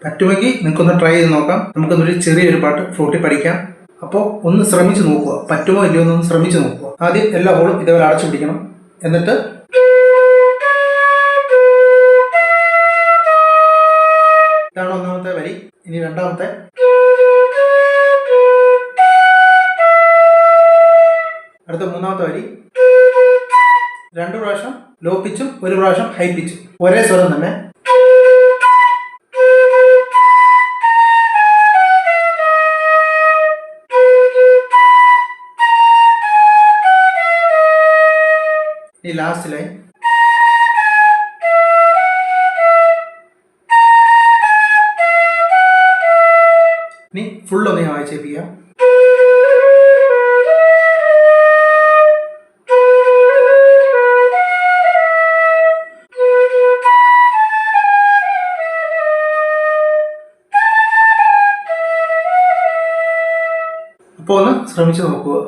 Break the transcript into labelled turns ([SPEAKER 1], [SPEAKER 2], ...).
[SPEAKER 1] പറ്റുമെങ്കിൽ നിങ്ങൾക്കൊന്ന് ട്രൈ ചെയ്ത് നോക്കാം. നമുക്കൊന്നൊരു ചെറിയൊരു പാട്ട് ഫ്ലൂട്ടിൽ പഠിക്കാം. അപ്പോൾ ഒന്ന് ശ്രമിച്ച് നോക്കുക, പറ്റുമോ ഇല്ലയോ എന്നൊന്ന് ശ്രമിച്ച് നോക്കുക. ആദ്യം എല്ലാ ഹോളും ഇതേപോലെ അടച്ചു പിടിക്കണം. എന്നിട്ട് ഇതാണ് ഒന്നാമത്തെ വരി. ഇനി രണ്ടാമത്തെ, അടുത്ത മൂന്നാമത്തെ വരി. 2 പ്രാവശ്യം ലോ പിച്ചും 1 പ്രാവശ്യം ഹൈ പിച്ചും, ഒരേ സ്വരം തന്നെ. ഈ ലാസ്റ്റ് ലൈൻ. ഇനി ഫുള്ളൊന്ന് ഞാൻ വായിച്ചേപ്പിക്കാം. അപ്പോൾ ഒന്ന് ശ്രമിച്ചു നോക്കുക.